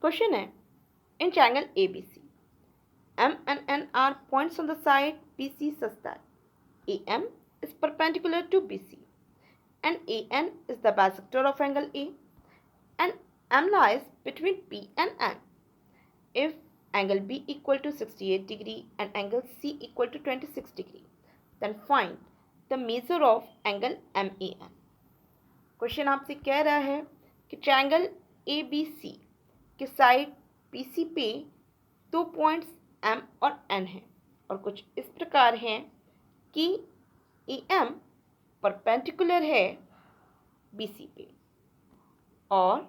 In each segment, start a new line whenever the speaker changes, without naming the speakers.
Question है, in triangle ABC, M and N are points on the side BC such that AM is perpendicular to BC and AN is the bisector of angle A and M lies between P and N. If angle B equal to 68 degree and angle C equal to 26 degree, then find the measure of angle MAN. Question आपसे कह रहा है कि triangle ABC के side BC पे दो points M और N हैं और कुछ इस प्रकार हैं कि AM परपेंडिकुलर है BC पे और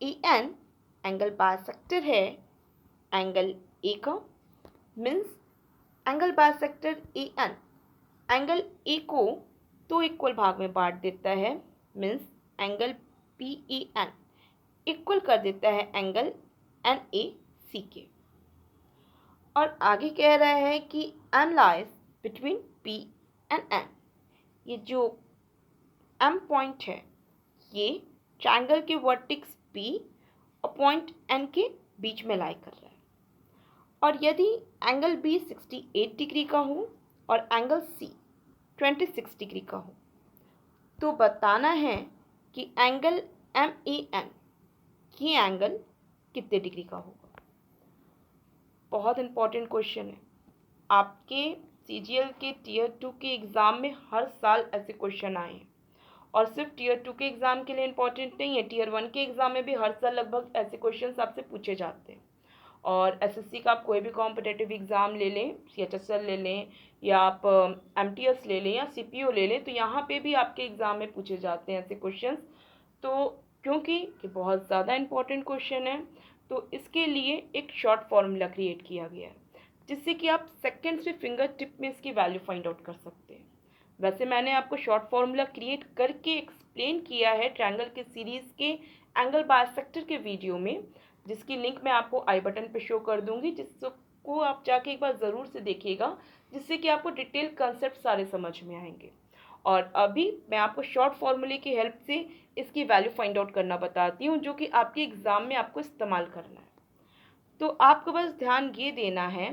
AN एंगल बाइसेक्टर है एंगल A का, means angle bisector AN angle A को दो इक्वल भाग में बांट देता है, मीन्स एंगल PAN इक्वल कर देता है एंगल NAC के। और आगे कह रहा है कि M lies between P and N। ये जो M पॉइंट है ये ट्रायंगल के वर्टेक्स P और पॉइंट N के बीच में लाई कर रहा है। और यदि एंगल B 68 डिग्री का हो और एंगल C 26 डिग्री का हो तो बताना है कि एंगल MAN ये एंगल कितने डिग्री का होगा। बहुत इंपॉर्टेंट क्वेश्चन है, आपके CGL के टीयर 2 के एग्ज़ाम में हर साल ऐसे क्वेश्चन आए हैं और सिर्फ टीयर 2 के एग्ज़ाम के लिए इंपॉर्टेंट नहीं है, टीयर 1 के एग्ज़ाम में भी हर साल लगभग ऐसे क्वेश्चन आपसे पूछे जाते हैं। और SSC का आप कोई भी कॉम्पिटेटिव एग्ज़ाम ले लें, CHSL ले लें या आप MTS ले लें या CPO ले लें, तो यहाँ पे भी आपके एग्ज़ाम में पूछे जाते हैं ऐसे क्वेश्चंस। तो क्योंकि ये बहुत ज़्यादा इंपॉर्टेंट क्वेश्चन है तो इसके लिए एक शॉर्ट फार्मूला क्रिएट किया गया है जिससे कि आप सेकेंड्स में फिंगर टिप में इसकी वैल्यू फाइंड आउट कर सकते हैं। वैसे मैंने आपको शॉर्ट फार्मूला क्रिएट करके एक्सप्लेन किया है ट्रायंगल के सीरीज़ के एंगल बाइसेक्टर के वीडियो में, जिसकी लिंक मैं आपको आई बटन पे शो कर दूंगी, जिसको आप जाके एक बार ज़रूर से देखिएगा जिससे कि आपको डिटेल कंसेप्ट सारे समझ में आएंगे। और अभी मैं आपको शॉर्ट फार्मूले की हेल्प से इसकी वैल्यू फाइंड आउट करना बताती हूँ जो कि आपके एग्ज़ाम में आपको इस्तेमाल करना है। तो आपको बस ध्यान ये देना है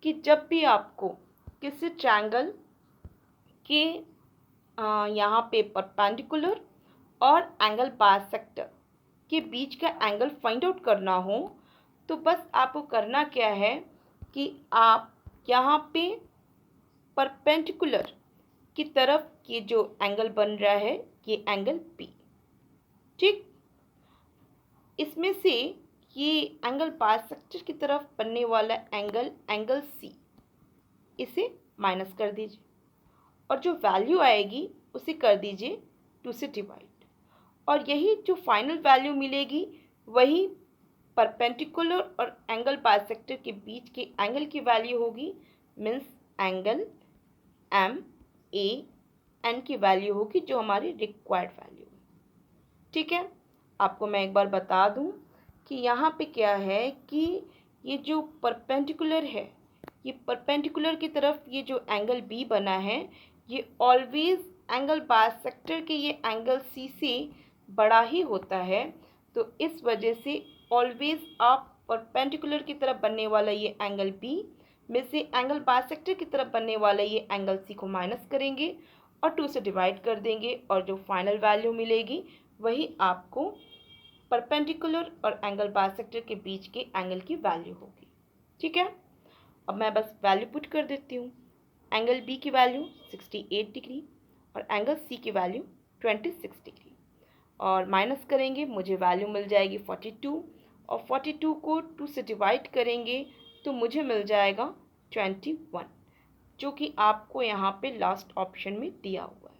कि जब भी आपको किसी ट्रायंगल के यहाँ पे परपेंडिकुलर और एंगल बाइसेक्टर के बीच का एंगल फाइंड आउट करना हो तो बस आपको करना क्या है कि आप यहाँ पे परपेंडिकुलर की तरफ ये जो एंगल बन रहा है ये एंगल P, ठीक, इसमें से ये एंगल बाइसेक्टर की तरफ बनने वाला एंगल C इसे माइनस कर दीजिए और जो वैल्यू आएगी उसे कर दीजिए 2 से डिवाइड और यही जो फाइनल वैल्यू मिलेगी वही परपेंडिकुलर और एंगल बाइसेक्टर के बीच के एंगल की वैल्यू होगी, मीन्स एंगल MAN की वैल्यू होगी जो हमारी रिक्वायर्ड वैल्यू है। ठीक है, आपको मैं एक बार बता दूं कि यहाँ पे क्या है कि ये जो परपेंडिकुलर है ये परपेंडिकुलर की तरफ ये जो एंगल B बना है ये ऑलवेज एंगल बाइसेक्टर के ये एंगल C से बड़ा ही होता है। तो इस वजह से ऑलवेज आप परपेंडिकुलर की तरफ बनने वाला ये एंगल B में से एंगल बाइसेक्टर की तरफ बनने वाला ये एंगल C को माइनस करेंगे और 2 से डिवाइड कर देंगे और जो फाइनल वैल्यू मिलेगी वही आपको परपेंडिकुलर और एंगल बाइसेक्टर के बीच के एंगल की वैल्यू होगी। ठीक है, अब मैं बस वैल्यू पुट कर देती हूँ। एंगल B की वैल्यू 68 डिग्री और एंगल C की वैल्यू 26 डिग्री और माइनस करेंगे मुझे वैल्यू मिल जाएगी 42 और 42 को 2 से डिवाइड करेंगे तो मुझे मिल जाएगा 21 जो कि आपको यहाँ पे लास्ट ऑप्शन में दिया हुआ है।